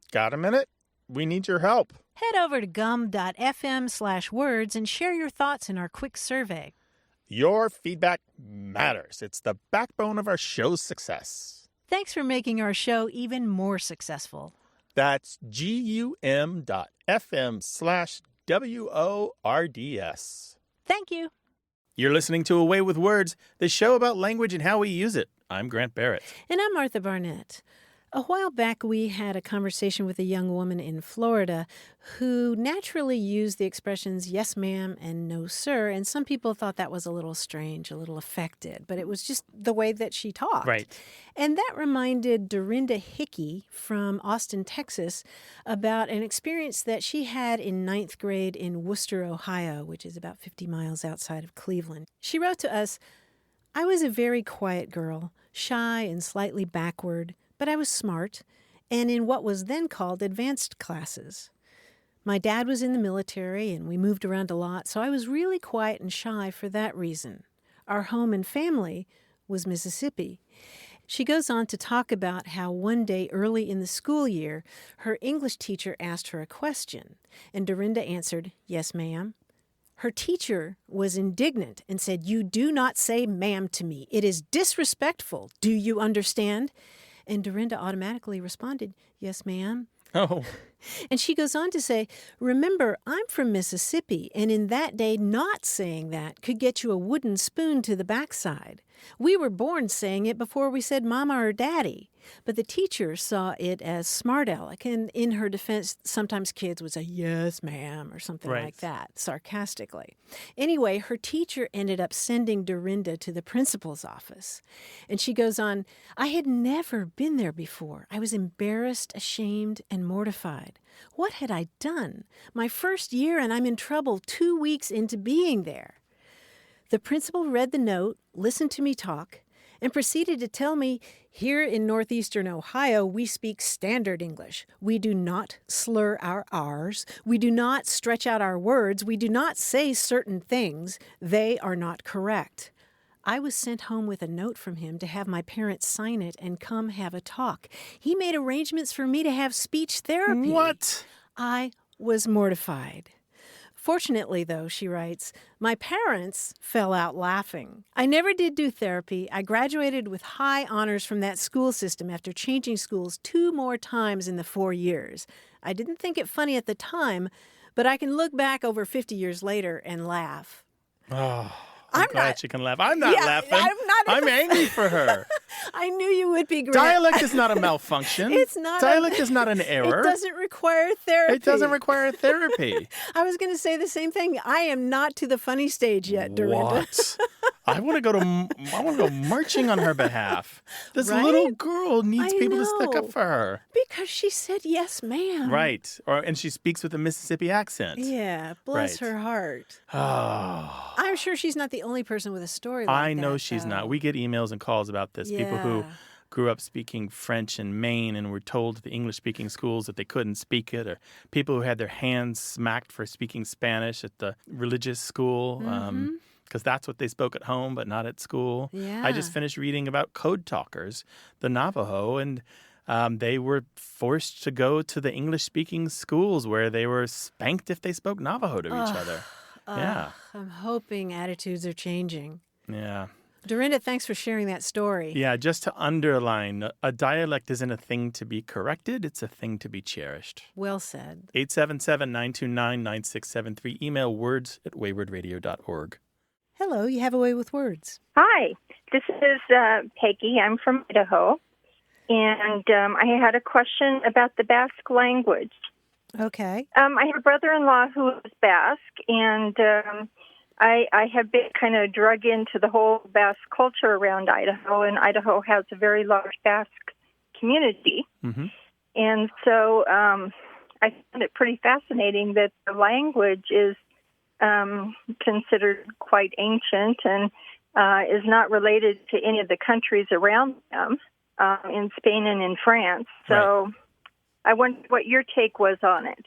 S5: Got a minute? We need your help.
S2: Head over to gum.fm/words and share your thoughts in our quick survey.
S5: Your feedback matters. It's the backbone of our show's success.
S2: Thanks for making our show even more successful.
S5: That's gum.fm/WORDS.
S2: Thank you.
S1: You're listening to Away with Words, the show about language and how we use it. I'm Grant Barrett.
S2: And I'm Martha Barnett. A while back, we had a conversation with a young woman in Florida who naturally used the expressions yes, ma'am, and no, sir. And some people thought that was a little strange, a little affected, but it was just the way that she talked.
S1: Right.
S2: And that reminded Dorinda Hickey from Austin, Texas, about an experience that she had in 9th grade in Wooster, Ohio, which is about 50 miles outside of Cleveland. She wrote to us, "I was a very quiet girl, shy and slightly backward, but I was smart, and in what was then called advanced classes. My dad was in the military, and we moved around a lot, so I was really quiet and shy for that reason. Our home and family was Mississippi." She goes on to talk about how one day early in the school year, her English teacher asked her a question, and Dorinda answered, "Yes, ma'am." Her teacher was indignant and said, "You do not say ma'am to me. It is disrespectful. Do you understand?" And Dorinda automatically responded, "Yes, ma'am."
S1: Oh.
S2: And she goes on to say, "Remember, I'm from Mississippi, and in that day, not saying that could get you a wooden spoon to the backside. We were born saying it before we said mama or daddy." But the teacher saw it as smart aleck, and in her defense, sometimes kids would say, "Yes, ma'am," or something
S1: Right.
S2: like that, sarcastically. Anyway, her teacher ended up sending Dorinda to the principal's office. And she goes on, "I had never been there before. I was embarrassed, ashamed, and mortified. What had I done? My first year, and I'm in trouble 2 weeks into being there." The principal read the note, listened to me talk, and proceeded to tell me, "Here in northeastern Ohio, we speak standard English. We do not slur our R's. We do not stretch out our words. We do not say certain things. They are not correct." I was sent home with a note from him to have my parents sign it and come have a talk. He made arrangements for me to have speech therapy.
S1: What?
S2: I was mortified. Fortunately, though, she writes, my parents fell out laughing. I never did do therapy. I graduated with high honors from that school system after changing schools 2 more times in the 4 years. I didn't think it funny at the time, but I can look back over 50 years later and laugh.
S1: Oh, I'm glad she can laugh. I'm not laughing. I'm angry for her.
S2: I knew you would be, Grant.
S1: Dialect is not a malfunction.
S2: It's not.
S1: Dialect is not an error.
S2: It doesn't require therapy.
S1: It doesn't require therapy.
S2: I was going to say the same thing. I am not to the funny stage yet, Dorinda.
S1: What? I want to go marching on her behalf. This little girl needs people to stick up for her.
S2: Because she said yes, ma'am.
S1: Right. And she speaks with a Mississippi accent.
S2: Yeah, bless her heart.
S1: Oh.
S2: I'm sure she's not the only person with a story like that.
S1: I know she's not. We get emails and calls about this.
S2: Yeah.
S1: People who grew up speaking French in Maine and were told at the English-speaking schools that they couldn't speak it, or people who had their hands smacked for speaking Spanish at the religious school. Because that's what they spoke at home, but not at school.
S2: Yeah.
S1: I just finished reading about code talkers, the Navajo, and they were forced to go to the English-speaking schools where they were spanked if they spoke Navajo to each other. Yeah.
S2: I'm hoping attitudes are changing.
S1: Yeah.
S2: Dorinda, thanks for sharing that story.
S1: Yeah, just to underline, a dialect isn't a thing to be corrected. It's a thing to be cherished.
S2: Well said.
S1: 877-929-9673. Email words@waywardradio.org.
S2: Hello, you have a way with words.
S11: Hi, this is Peggy. I'm from Idaho, and I had a question about the Basque language.
S2: Okay.
S11: I have a brother-in-law who is Basque, and I have been kind of drug into the whole Basque culture around Idaho, and Idaho has a very large Basque community. Mm-hmm. And so I found it pretty fascinating that the language is considered quite ancient and is not related to any of the countries around them in Spain and in France. So
S1: right.
S11: I wondered what your take was on it.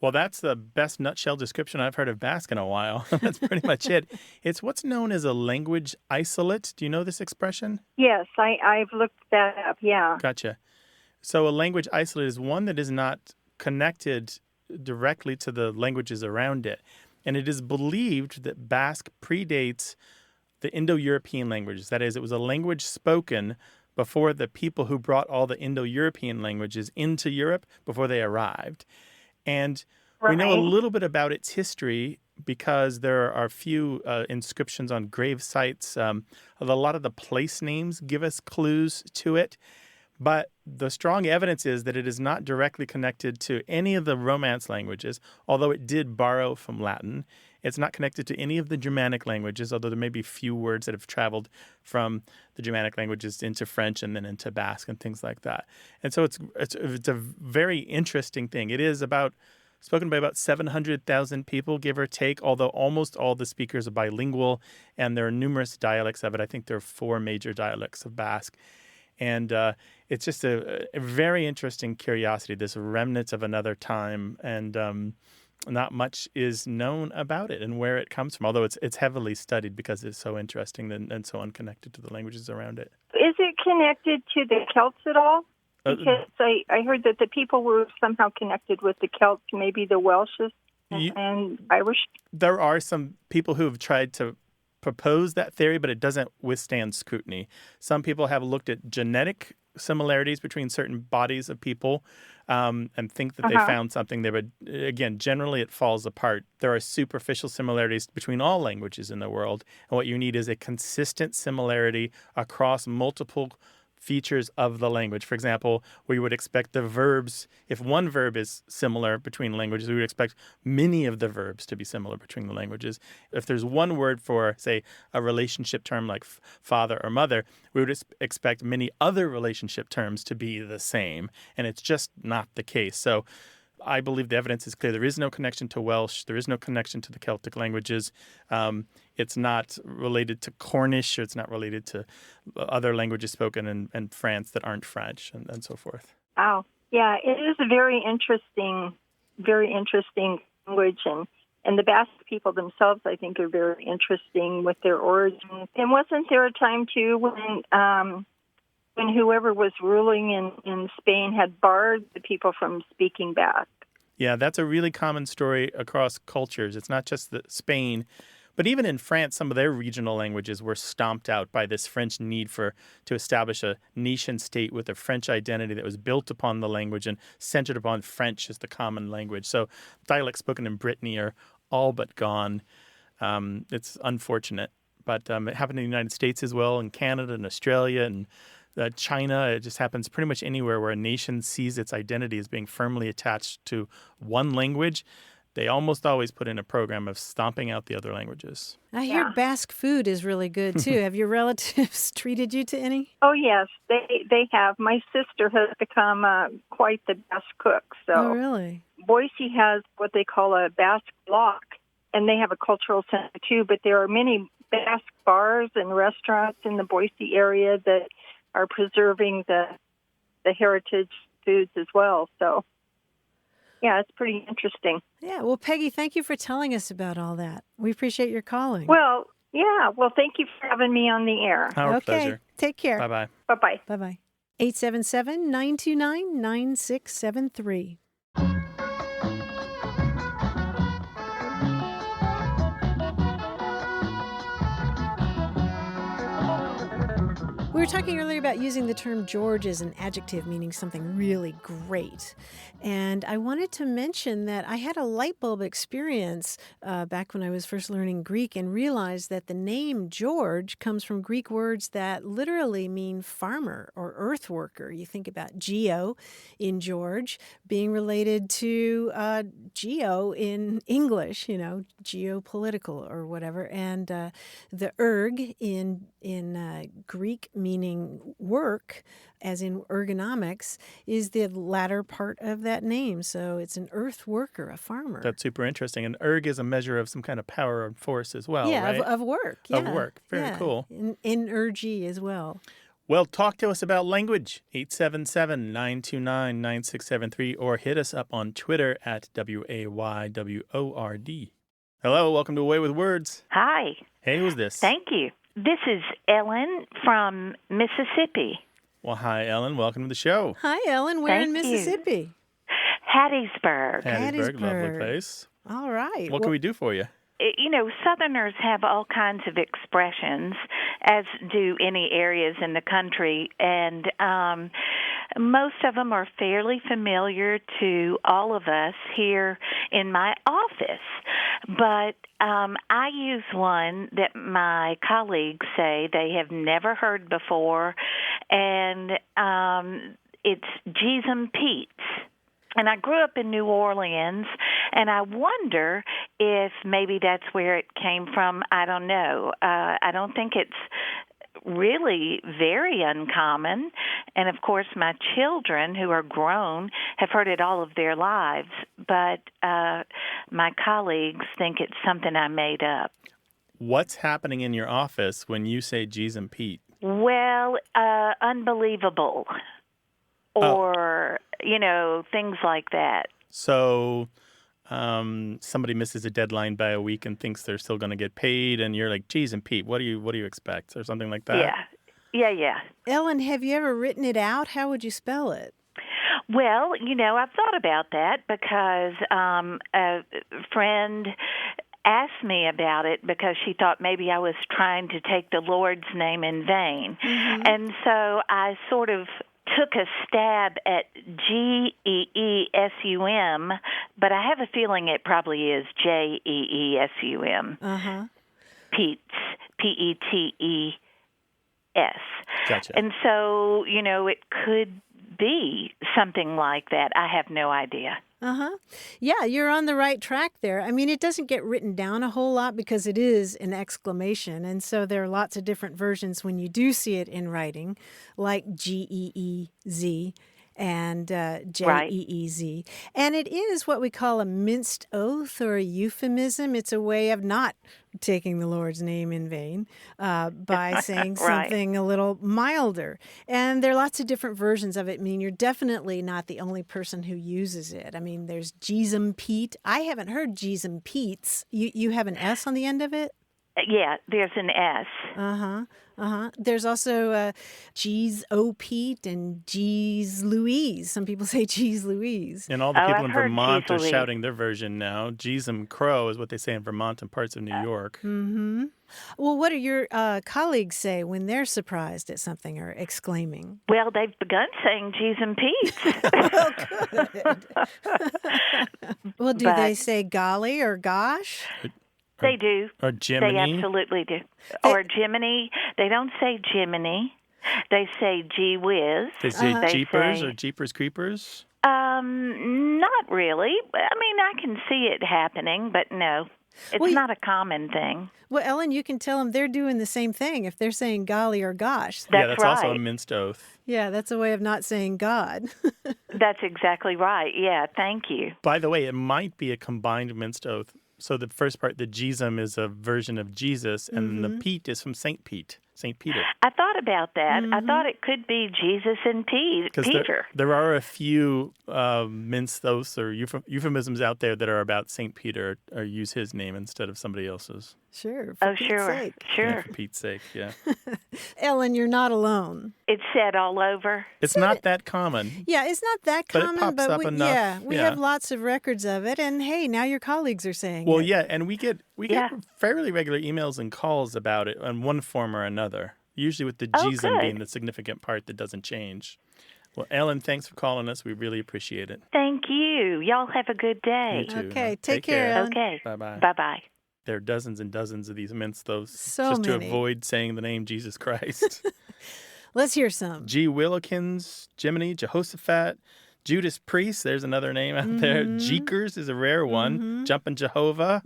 S1: Well, that's the best nutshell description I've heard of Basque in a while. That's pretty much it. It's what's known as a language isolate. Do you know this expression?
S11: Yes, I've looked that up, yeah.
S1: Gotcha. So a language isolate is one that is not connected directly to the languages around it. And it is believed that Basque predates the Indo-European languages. That is, it was a language spoken before the people who brought all the Indo-European languages into Europe before they arrived. And we know a little bit about its history because there are a few inscriptions on grave sites. A lot of the place names give us clues to it. But the strong evidence is that it is not directly connected to any of the Romance languages, although it did borrow from Latin. It's not connected to any of the Germanic languages, although there may be few words that have traveled from the Germanic languages into French and then into Basque and things like that. And so it's a very interesting thing. It is spoken by about 700,000 people, give or take, although almost all the speakers are bilingual, and there are numerous dialects of it. I think there are 4 major dialects of Basque. And it's just a very interesting curiosity, this remnant of another time, and not much is known about it and where it comes from, although it's heavily studied because it's so interesting and so unconnected to the languages around it.
S11: Is it connected to the Celts at all? Because I heard that the people were somehow connected with the Celts, maybe the Welsh and Irish.
S1: There are some people who have tried to propose that theory, but it doesn't withstand scrutiny. Some people have looked at genetic similarities between certain bodies of people and think that they found something there. But again, generally it falls apart. There are superficial similarities between all languages in the world. And what you need is a consistent similarity across multiple features of the language. For example, we would expect the verbs, if one verb is similar between languages, we would expect many of the verbs to be similar between the languages. If there's one word for, say, a relationship term like father or mother, we would expect many other relationship terms to be the same, and it's just not the case. So I believe the evidence is clear. There is no connection to Welsh. There is no connection to the Celtic languages. It's not related to Cornish, or it's not related to other languages spoken in France that aren't French, and so forth.
S11: Wow. Yeah, it is a very interesting language, and the Basque people themselves, I think, are very interesting with their origins. And wasn't there a time, too, when whoever was ruling in Spain had barred the people from speaking Basque?
S1: Yeah, that's a really common story across cultures. It's not just Spain, but even in France, some of their regional languages were stomped out by this French need to establish a nation state with a French identity that was built upon the language and centered upon French as the common language. So dialects spoken in Brittany are all but gone. It's unfortunate, but it happened in the United States as well, in Canada and Australia and China. It just happens pretty much anywhere where a nation sees its identity as being firmly attached to one language. They almost always put in a program of stomping out the other languages.
S2: I hear Basque food is really good, too. Have your relatives treated you to any?
S11: Oh, yes, they have. My sister has become quite the Basque cook. So.
S2: Oh, really?
S11: Boise has what they call a Basque block, and they have a cultural center, too. But there are many Basque bars and restaurants in the Boise area that are preserving the heritage foods as well. So, yeah, it's pretty interesting.
S2: Yeah, well, Peggy, thank you for telling us about all that. We appreciate your calling.
S11: Well, yeah, thank you for having me on the air.
S1: Our pleasure.
S2: Take care.
S1: Bye-bye.
S11: Bye-bye.
S2: Bye-bye. 877-929-9673. We were talking earlier about using the term George as an adjective meaning something really great. And I wanted to mention that I had a light bulb experience back when I was first learning Greek and realized that the name George comes from Greek words that literally mean farmer or earth worker. You think about geo in George being related to geo in English, geopolitical or whatever. And the erg in Greek meaning work, as in ergonomics, is the latter part of that name. So it's an earth worker, a farmer.
S1: That's super interesting. And erg is a measure of some kind of power or force as well,
S2: yeah,
S1: right?
S2: of work. Yeah.
S1: Of work. Very cool.
S2: Energy as well.
S1: Well, talk to us about language, 877-929-9673, or hit us up on Twitter at WAYWORD. Hello, welcome to Away with Words.
S12: Hi.
S1: Hey, who's this?
S12: Thank you. This is Ellen from Mississippi.
S1: Well, hi, Ellen. Welcome to the show.
S2: Hi, Ellen. Where in
S12: Thank you.
S2: Mississippi?
S12: Hattiesburg.
S1: Hattiesburg, lovely place.
S2: All right.
S1: What can we do for you?
S12: Southerners have all kinds of expressions, as do any areas in the country, and most of them are fairly familiar to all of us here in my office. But I use one that my colleagues say they have never heard before, and it's geezum peats. And I grew up in New Orleans, and I wonder if maybe that's where it came from. I don't know. I don't think it's really very uncommon. And, of course, my children, who are grown, have heard it all of their lives. But my colleagues think it's something I made up.
S1: What's happening in your office when you say geezum Pete?
S12: Well, unbelievable. Or, things like that.
S1: So somebody misses a deadline by a week and thinks they're still going to get paid, and you're like, geez, and Pete, what do you expect? Or something like that?
S12: Yeah.
S2: Ellen, have you ever written it out? How would you spell it?
S12: Well, I've thought about that because a friend asked me about it because she thought maybe I was trying to take the Lord's name in vain. Mm-hmm. And so I sort of took a stab at Geesum, but I have a feeling it probably is Jeesum. Pete's, Petes.
S1: Gotcha.
S12: And so, it could be something like that. I have no idea.
S2: Yeah, you're on the right track there. I mean, it doesn't get written down a whole lot because it is an exclamation. And so there are lots of different versions when you do see it in writing, like Geez and Jeez. And it is what we call a minced oath or a euphemism. It's a way of not taking the Lord's name in vain by saying something a little milder. And there are lots of different versions of it. I mean, you're definitely not the only person who uses it. I mean, there's geezum Pete. I haven't heard geezum Pete's. You have an S on the end of it?
S12: Yeah, there's an S.
S2: There's also Geez O Pete and Geez Louise. Some people say Geez Louise.
S1: And all the people in Vermont are shouting their version now. Geezum Crow is what they say in Vermont and parts of New York.
S2: Well, what do your colleagues say when they're surprised at something or exclaiming?
S12: Well, they've begun saying Geezum Pete's.
S2: Oh, good. Well, do they say golly or gosh?
S12: They do.
S1: Or Jiminy?
S12: They absolutely do. Or Jiminy. They don't say Jiminy. They say gee whiz.
S1: They say Jeepers or Jeepers Creepers?
S12: Not really. I mean, I can see it happening, but no. It's not a common thing.
S2: Well, Ellen, you can tell them they're doing the same thing if they're saying golly or gosh.
S1: That's also a minced oath.
S2: Yeah, that's a way of not saying God.
S12: That's exactly right. Yeah, thank you.
S1: By the way, it might be a combined minced oath. So the first part, the geezum, is a version of Jesus, and the Pete is from St. Peter.
S12: I thought about that. I thought it could be Jesus and Peter.
S1: There are a few minced oaths or euphemisms out there that are about St. Peter or use his name instead of somebody else's.
S2: Sure.
S12: Sure.
S1: Yeah, for Pete's sake, yeah.
S2: Ellen, you're not alone.
S12: It's said all over.
S1: It's not that common.
S2: Yeah, it's not that common,
S1: but it pops up enough.
S2: we have lots of records of it. And hey, now your colleagues are saying it.
S1: Well, yeah, and we get fairly regular emails and calls about it in one form or another. Usually with the geezum being the significant part that doesn't change. Well, Ellen, thanks for calling us. We really appreciate it.
S12: Thank you. Y'all have a good day.
S1: You too.
S2: Okay, take care, Ellen.
S12: Okay.
S1: Bye-bye.
S12: Bye-bye.
S1: There are dozens and dozens of these minced oaths
S2: just
S1: to avoid saying the name Jesus Christ.
S2: Let's hear some.
S1: G. Willikins, Jiminy, Jehoshaphat, Judas Priest, there's another name out there. Jeekers is a rare one. Jumpin' Jehovah.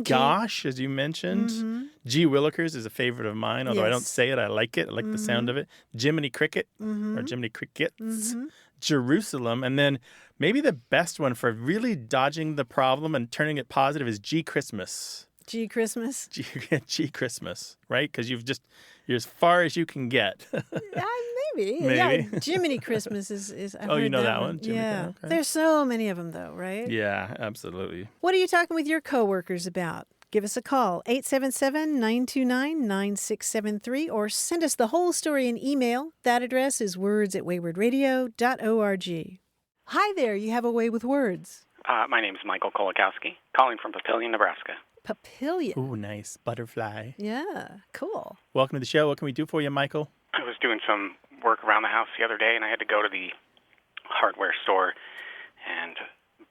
S1: Gosh, as you mentioned. G. Willikers is a favorite of mine, although I don't say it. I like it. I like the sound of it. Jiminy Cricket or Jiminy Crickets. Jerusalem. And then maybe the best one for really dodging the problem and turning it positive is G. Christmas.
S2: G. Christmas?
S1: G. Christmas, right? Because you're as far as you can get.
S2: Maybe. Yeah, Jiminy Christmas is I've heard
S1: you know that
S2: one.
S1: one? Jiminy,
S2: yeah.
S1: okay.
S2: There's so many of them, though, right?
S1: Yeah, absolutely.
S2: What are you talking with your coworkers about? Give us a call, 877-929-9673, or send us the whole story in email. That address is words@waywardradio.org. Hi there, you have a way with words.
S13: My name is Michael Kolakowski, calling from Papillion, Nebraska.
S2: Papillion.
S1: Ooh, nice. Butterfly.
S2: Yeah, cool.
S1: Welcome to the show. What can we do for you, Michael?
S13: I was doing some work around the house the other day, and I had to go to the hardware store and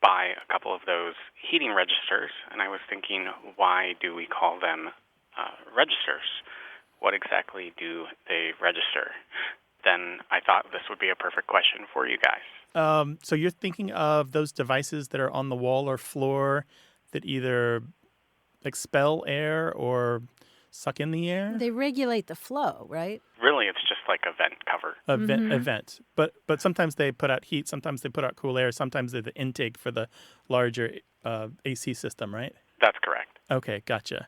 S13: buy a couple of those heating registers. And I was thinking, why do we call them registers? What exactly do they register? then I thought this would be a perfect question for you guys.
S1: So you're thinking of those devices that are on the wall or floor that either expel air or suck in the air?
S2: They regulate the flow, right?
S13: Really, it's just like a vent cover.
S1: A vent. But sometimes they put out heat, sometimes they put out cool air, sometimes they're the intake for the larger AC system, right?
S13: That's correct.
S1: Okay, gotcha.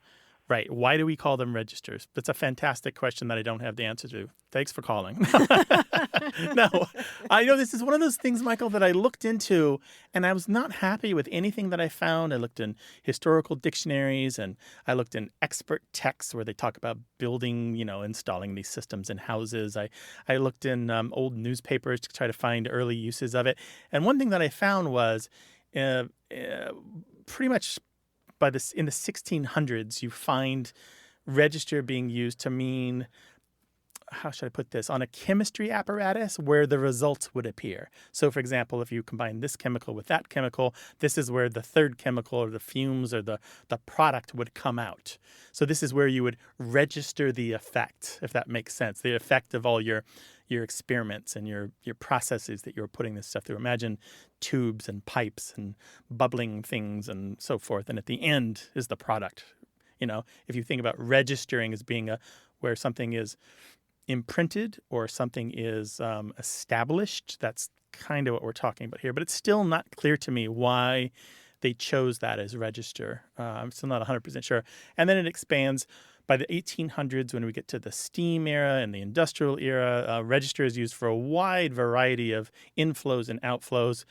S1: Right. Why do we call them registers? That's a fantastic question that I don't have the answer to. Thanks for calling. No, I know this is one of those things, Michael, that I looked into, and I was not happy with anything that I found. I looked in historical dictionaries, and I looked in expert texts where they talk about building, installing these systems in houses. I looked in old newspapers to try to find early uses of it. And one thing that I found was pretty much in the 1600s, you find register being used to mean, how should I put this, on a chemistry apparatus where the results would appear. So, for example, if you combine this chemical with that chemical, this is where the third chemical or the fumes or the product would come out. So this is where you would register the effect, if that makes sense, the effect of all your experiments and your processes that you're putting this stuff through. Imagine tubes and pipes and bubbling things and so forth. And at the end is the product. If you think about registering as being where something is imprinted or something is established, that's kind of what we're talking about here. But it's still not clear to me why they chose that as register. I'm still not 100% sure. And then it expands. By the 1800s, when we get to the steam era and the industrial era, register is used for a wide variety of inflows and outflows,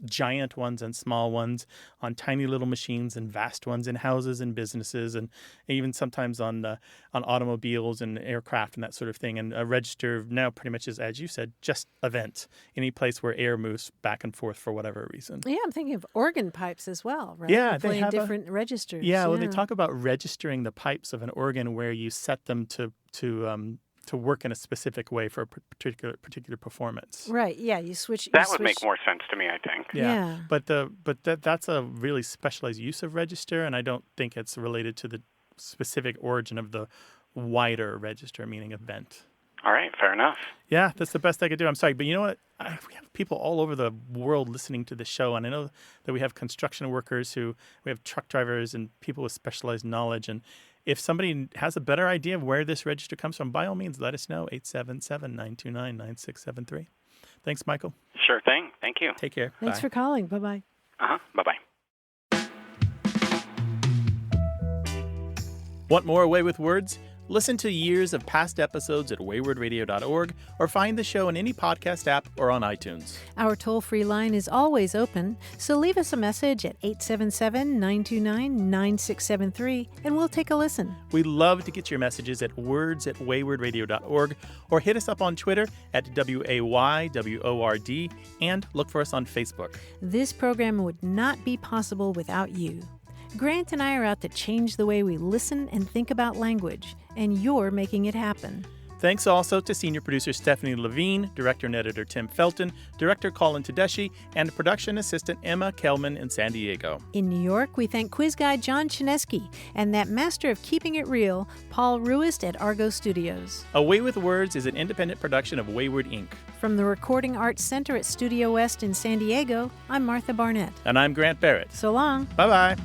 S1: giant ones and small ones, on tiny little machines and vast ones in houses and businesses, and even sometimes on automobiles and aircraft and that sort of thing. And a register now pretty much is, as you said, just a vent, any place where air moves back and forth for whatever reason.
S2: Yeah, I'm thinking of organ pipes as well, right?
S1: Yeah,
S2: they have different registers.
S1: Yeah, well, they talk about registering the pipes of an organ where you set them to work in a specific way for a particular performance.
S2: Right. Yeah, you switch.
S13: That would make more sense to me, I think.
S1: Yeah. But that's a really specialized use of register, and I don't think it's related to the specific origin of the wider register, meaning event.
S13: All right, fair enough.
S1: Yeah, that's the best I could do. I'm sorry, but you know what? We have people all over the world listening to the show, and I know that we have construction workers we have truck drivers and people with specialized knowledge. And if somebody has a better idea of where this register comes from, by all means, let us know, 877-929-9673. Thanks, Michael.
S13: Sure thing. Thank you.
S1: Take care.
S2: Thanks for calling. Bye-bye.
S13: Bye-bye.
S1: Want more Away with Words? Listen to years of past episodes at waywardradio.org or find the show in any podcast app or on iTunes.
S2: Our toll-free line is always open, so leave us a message at 877-929-9673 and we'll take a listen.
S1: We love to get your messages at words@waywardradio.org or hit us up on Twitter at WAYWORD and look for us on Facebook.
S2: This program would not be possible without you. Grant and I are out to change the way we listen and think about language, and you're making it happen.
S1: Thanks also to senior producer Stephanie Levine, director and editor Tim Felton, director Colin Tedeschi, and production assistant Emma Kelman in San Diego.
S2: In New York, we thank quiz guy John Chinesky and that master of keeping it real, Paul Ruist at Argo Studios.
S1: Away with Words is an independent production of Wayward Inc.
S2: From the Recording Arts Center at Studio West in San Diego, I'm Martha Barnett.
S1: And I'm Grant Barrett.
S2: So long.
S1: Bye-bye.